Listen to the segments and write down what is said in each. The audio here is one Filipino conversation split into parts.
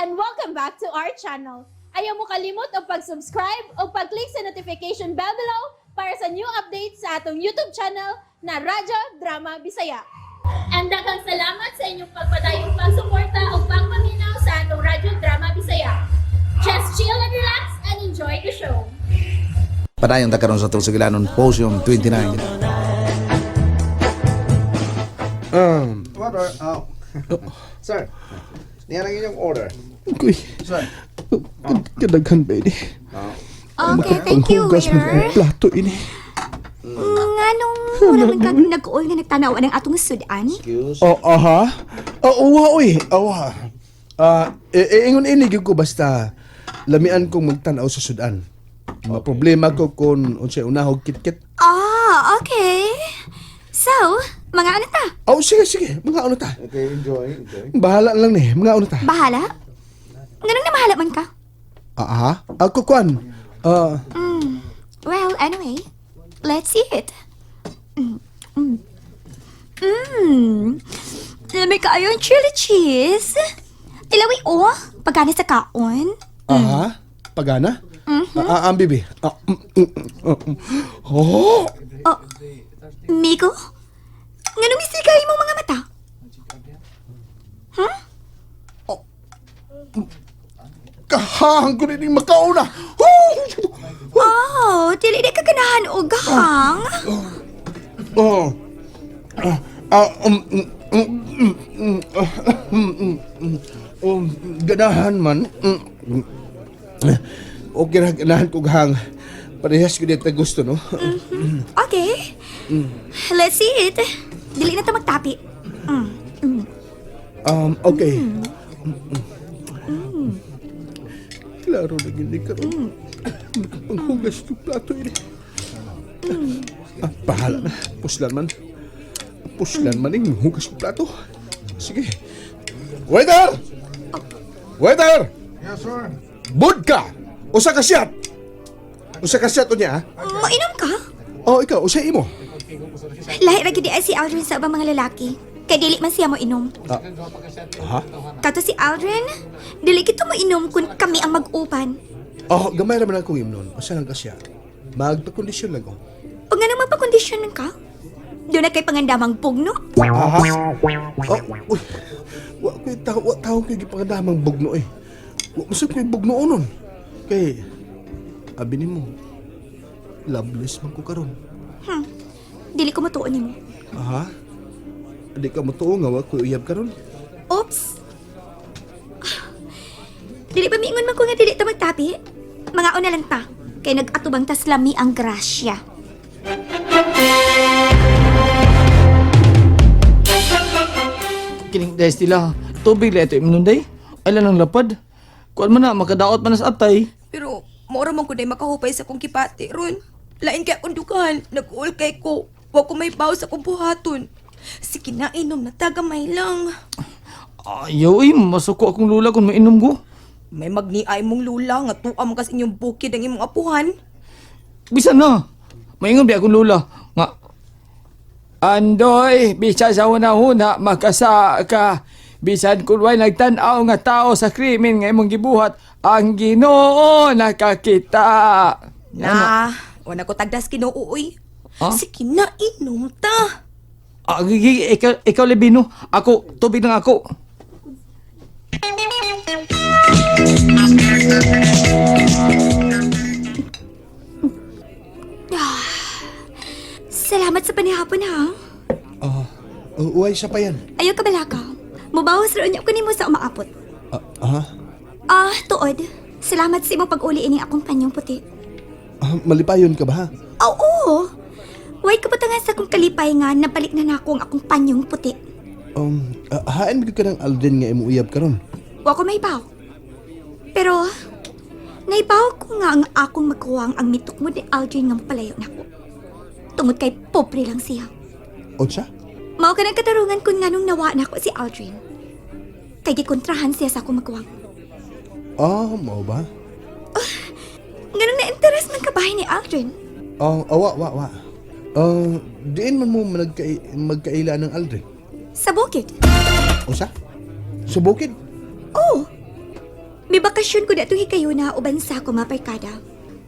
and welcome back to our channel. Ayaw mo kalimot o pag-subscribe o pag-click sa notification bell below para sa new updates sa atong YouTube channel na Radyo Drama Bisaya. And daghang salamat sa inyong pagpadayong pagsuporta o pagpaminaw sa atong Radyo Drama Bisaya. Just chill and relax and enjoy the show. Padayong takaroon sa itong Sigilanon, Potion 29. Order. Sir, niyan ang inyong order. Uy, Sir. kadaghan ba ini? Okay, thank you, Panghugas mo waiter. ang plato ini. Nga nung wala man kang nag-uol nga nagtanaw ng atong sudan. Excuse. Oh, aha. Uwa, uy. Uwa. Ingon ini gyud ko basta lamian kong magtanaw sa sudan. Mga problema ko kung unsay unahog kitkit. Okay. So, mga ano ta? Oh, sige. Mga ano ta? Okay, enjoy. Bahala lang ni. Mga ano ta? Bahala? Nga nung namahala man ka? Aha. Ako kwan. Well, anyway, let's see it. Lamig kaayo ang chili cheese. Ilawi pagkana sa kaon. Aha. Pagana? Ang bibi. Oh. Miko? Nga nung isigay mo mga mata? Kahang ko rin magkauna. Dili di ka ganahan o gahang. Oh. Ganahan man. Okay na ganahan ko gahang. Parehas ko dito gusto, no? Okay. Let's see it. Dili na ta magtapi. Okay. Klaro na gini ka ron. Panghugas ng plato ini. Bahala na. Puslan man yung hugas ng plato. Sige. Waiter! Waiter! Yes, sir. Vodka! Usa ka siyat! Usa ka siyat o niya, ha? Mainom ka? Oh, ikaw, usa imo. Lahi ra gyud di ay si Aldrin sa ubang mga lalaki. Kay dili man siya mo inom. Ha? Kato si Aldrin, dili kita mo inom kun kami ang mag-upan. Oh, gamay naman akong imnon. Usa lang ka siya. Magpakondisyon lang ko. O nga nang magpakondisyon ka? Doon na kay pangandamang pugno? Aha. Oh, uy. Wa tao kay gipangandamang bugno eh. Wa masud ko'y bugno unon. Kay abi nimo. Loveless man ko karon. Dili ko matuon nimo. Aha. Di ka mo tuo nga wa ko uyab karon. Oops. Dili pa miingon man ko nga dili ta magtapi. Mga una lang ta. Kay nag-atubang tas lami ang grasya. Kining destila, tubig leto imnunday. Ailan ang lapad. Kuan man na makadaot man sa atay. Pero, maura man ko na makahupay sa kong kipati, ron. Lain kaya akong dugahan, nag-uol kay ko. Wa ko may baw sa kong buhaton. Sige na, inom na tagamay lang. Ayaw masuko akong lula kung mainom ko. May magniay mong lula nga tuam kas inyong bukid ang imong apuhan. Bisa na. Maingon di akong lula. Nga, Andoy, bisa sa hunahuna, makasa ka. Bisan kung way nagtanaw nga tao sa krimen nga imong gibuhat, ang Ginoo nakakita. Wala ko tagdas kinuuoy. Ha? Sige na, inom ta. Ikaw Lebino, ako, tubig lang ako. Salamat sa panihapon ha. Uway sa pa yan. Ayaw ka balaka. Mubawas ron ko nimo sa umaapot. Aha. Tuod. Salamat sa imong pag-uli ini akong panyong puti. Malipayon ka ba ha? Oo. Way ka nga sa kong kalipay nga napalit na nako ang akong panyong puti. Hain mo ka ng Alden nga imo uyab karon. Wa ko may baw. Pero, naibaw ko nga ang akong magkuwang ang mitok mo ni Aldrin nga palayo nako. Tungod kay pobre lang siya. Unsa? Mao ka ng katarungan kung nga nung nawa na ko si Aldrin. Kay gikontrahan siya sa akong magkuwang. Mao ba? Ganun na interes man kabahay ni Aldrin. Wa. Diin man mo magkaila ng Aldrin. Sa bukid. Usa? Sa bukid? Oo. May bakasyon ko datuhi kayo na uban sa ako mga barkada.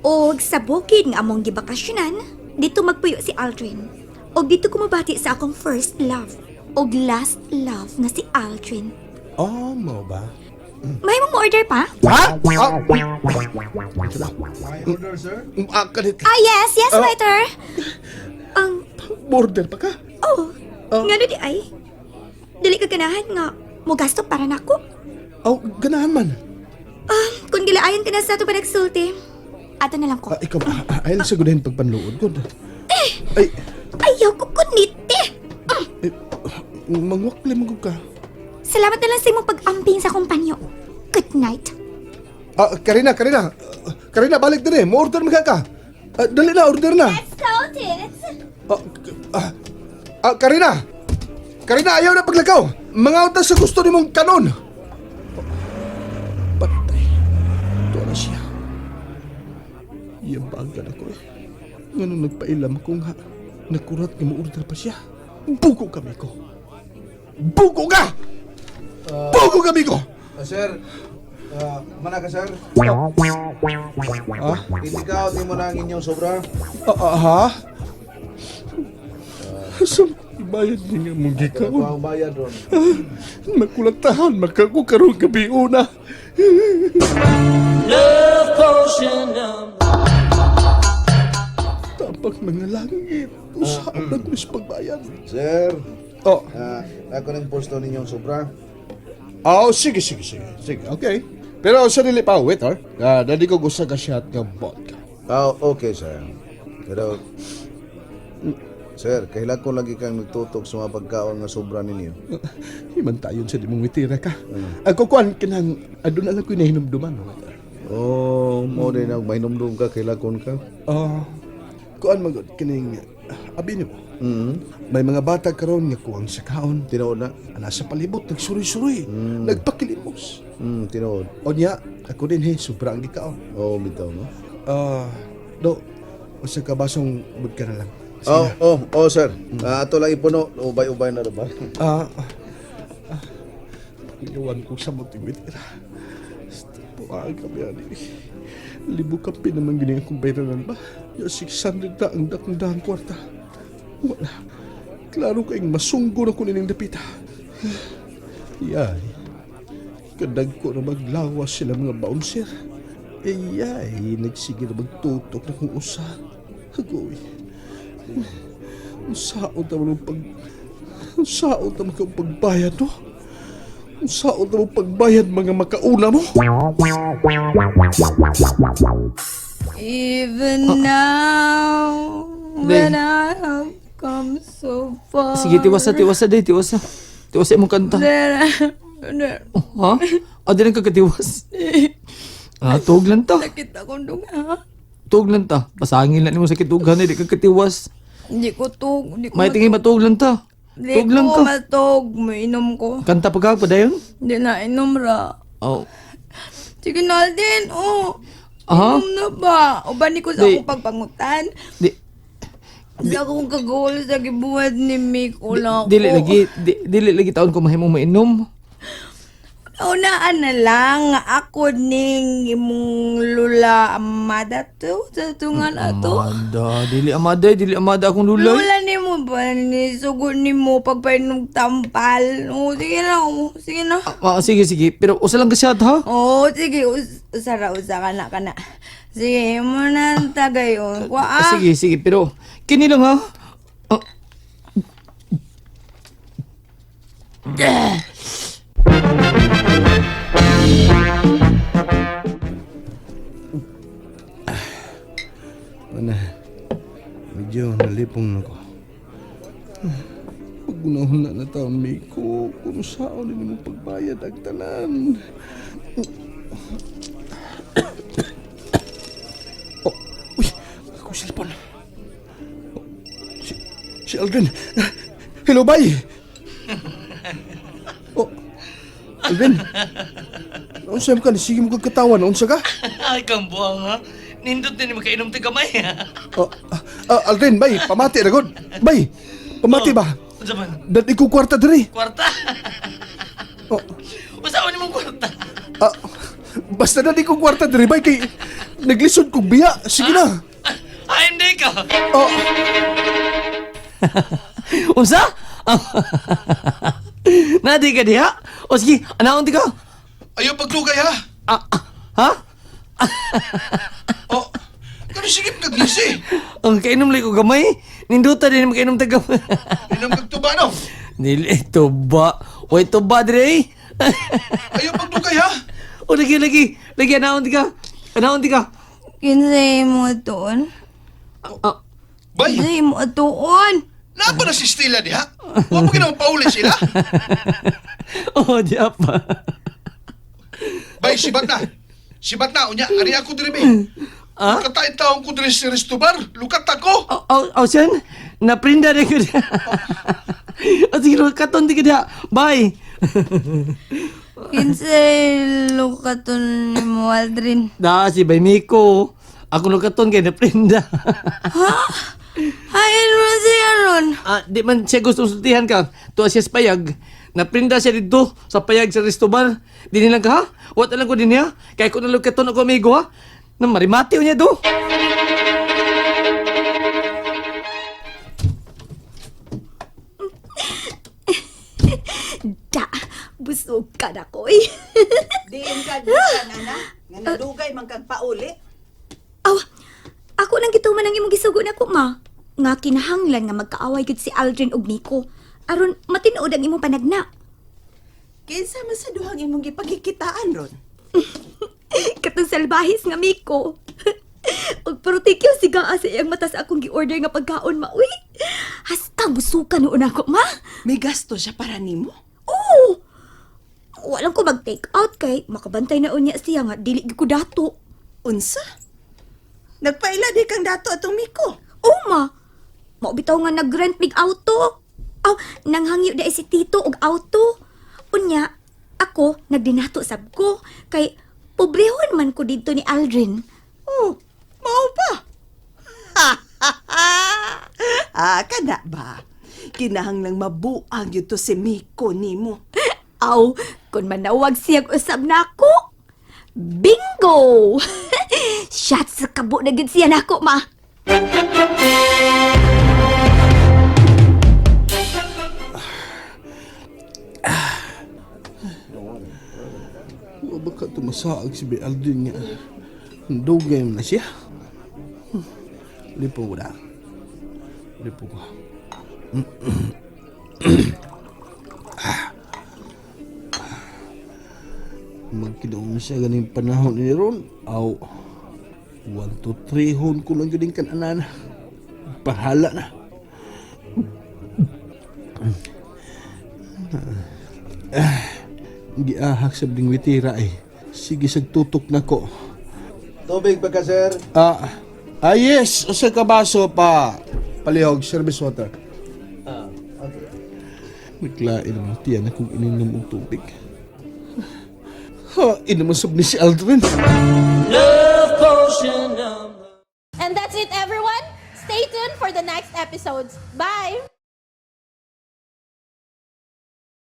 Og sa bukid nga among gibakasyonan, dito magpuyo si Aldrin. Og dito kumabati sa akong first love. Og last love nga si Aldrin. Oh, mo ba? May mong order pa? Ha? My order, sir? Kalit. Yes, waiter. Ang, Border pa ka? nga di ay. Dili ka ganahan nga, mo gasto para nako. Oh, ganahan man. Kung gilaayan ka na sa ito pa nagsulti, ato na lang ko. Ikaw, ayaw sa gudahin pagpanluod ko. Ay, Ayaw ko kuniti. mangwakli mo ka. Salamat na lang sa imong pag-amping sa kumpanyo. Good night. Karina. Karina, balik din eh. Mo-order mo ka. Dali na, order na. Let's go, tits. Karina! Karina, ayaw na paglakaw! Mga utas sa gusto ni mong kanon! Patay. Ito na siya. Iyabagan ako eh. Nga nagpailam ko nga, nakurat nga mo-order pa siya. Bugo kami ko! Bugo ka! Bugo kami ko! Sir, mana ka, sir? Hindi ka out mo na ang inyong sobra. Ha? Sa bayad niya mong Ikaw gikaon. ang bayad ron. Makulatahan, makakukarong gabi una. Tapak mga langit. Usaan na gusto pagbayad. Sir, Oh, ako ng posto ninyong sobra. sige, okay. Pero sarili pa, waiter. Dadi ko gusto ka shot ng vodka. Okay, sir. Pero, sir, kailan ko lagi kang nagtutok sa mga pagkaon nga sobra ninyo. Himan tayo sa di mong witira ka. Ako kuhan kinang, adun alam ko nahinumduman. Mo din ang mainumdum ka, kailan ka. Kuhan magod, kining, abi niyo. May mga bata karon nga kuwang sa kaon. Tinood na? Nasa palibot, nagsuroy-suroy, nagpakilimos. Tinood. O niya, ako din sobrang gikaon. Bitaw, no? Do, usa ka basong vodka na lang. Sir. Ato lang ipuno. Ubay-ubay na ba? Iwan ko sa motivitira. Puaan kami ani. Libo kapi naman gini akong bayaran ba? Yung 600 na ang dakong kwarta. Wala. Klaro kayong masunggo na ko nining dapita. Yay. Kadag ko na maglawas sila mga bouncer. Yay, nagsige na magtutok na kung usa. Hagoy. Ang saot naman ang pagbayad, no? Ang saot naman ang pagbayad mga makauna mo. Even now, when I have come so far. Sige, tiwasa imong kanta. Ha? Di lang kagatiwas. Tuog lang ta. Sakit akong dunga. Tuog lang ta. Pasangin lang mo sakit ugan, di kagatiwas. Hindi ko tug. May tingin matuog lang ta. Hindi Tuog lang ko ka. matug. Mainom ko. Kanta pa ka pa dayon? Hindi na inom ra. Oh. Sige na din. Aha. Inom na ba? O ba ni ko sa Di. akong pagpangutan? Di Sa akong kagol sa gibuhat ni Miko lang dili lagi taon ko mahimong mainom. Unaan na lang nga ako ning imong lula amada to sa tungan ato. Dili amada akong lulay. Lula ni mo ba ni sugod ni mo pagpainom tampal? Sige na. Sige. Pero usa lang ka shot, ha? Sige, usa ka na. Sige, mo na tagayon. Sige. Pero, kini lang, ha? Medyo nalipong na ko. Pag-unahon na taon, Miko, kung saan din mo pagbayad ang tanan. Uy, ako silpon. Si Aldrin. Hello, bay. Aldrin. Unsa ka? Sige mo kagkatawan. Unsa ka? Ay, kang buwang ha. Nindot din makainom ti kamay ha. Aldrin, bay, pamati na god. Bay, pamati ba? Unsa man? Dan ikaw kwarta diri. Kwarta. Oh, Usaon ni mong kwarta. Basta na di kong kwarta diri bay kay naglisod kong biya. Sige na. Hindi ka. Oh, Unsa? Nadi ka diha? O sige, anaon ti ka? Ayaw pagdugay ha. Ha? Oh, kano sigip kagisi? Ang kainom lang ko gamay. Ninduta din makainom taga. Inom kagtuba no. Dili tuba. Oy tuba dire. Ayaw pagdugay ha. O lagi. Lagi anaon ti ka? Anaon ti ka? Kinsay mo doon? Bay, Kinsay mo doon? napa na si Stella diha? Huwag mo ginawang pauli sila. Oh, di apa. Bay, sibat na. Sibat na, unya. Ari ako diri, bay. Katain taong ko diri si Restobar. Lukat ako. Oh, siyan? Naprinda rin ko diya. O sige, katon di ka diya. Bye. Kinsay lukaton mo, Aldrin? Si Bay Miko. Ako katon kay naprinda. Hayan mo siya ron. Di man siya gusto sultihan ka. Tuwa siya sa payag. Naprinda siya dito sa payag sa Restobar. Di nilang ka ha? Wat alam ko din niya. Kaya ko nalukaton ako amigo ha. Na marimati niya do. Da, busog ka na ko eh. Diin ka, nana. Nga nadugay man kag pauli. Aw, ako nang gituman ang imong gisugo na ko, ma. Nga kinahanglan nga magkaaway gud si Aldrin ug Nico. Aron matinood ang imong panagna. Kinsa man sa duhang imong gipagkikitaan ron? Katong salbahis nga Miko. Ug protekyo siga sa iyang mata sa akong gi-order nga pagkaon, ma. Uy, hasta busukan noon ako, ma. May gasto siya para nimo? Oo. Walang ko mag-take out kay makabantay na unya siya nga dili gyud ko dato. Unsa? Nagpaila di kang dato atong Miko. Oo, ma. Mao bitaw nga nag-rent mig auto. Aw, nanghangyo da si Tito og auto. Unya, ako nagdinato sab ko kay pobrehon man ko dito ni Aldrin. Oh, mao pa. Kada ba? Kinahanglang mabuang yun to si Miko nimo. Aw, kung manawag siyang usab na ako. Bingo! Shot sa kabo na gid siya nako, ma. wa ba ka tumasaag si Bay Aldrin nga. Dugay mo na siya. Lipo ko na. Lipo ko. Magkidoon siya ganing panahon ni Ron. Aw, 1 to 3 hon ko lang ganing kan anana. Pahala na. Giahak sa bling witira eh. Sige sagtutok na ko. Tubig pa ka, sir. Yes, usa ka baso pa palihog service water. Okay. Naglain ang tiyan akong ininom ng tubig. Ha, inamasab ni si Aldrin. And that's it, everyone. Stay tuned for the next episodes. Bye!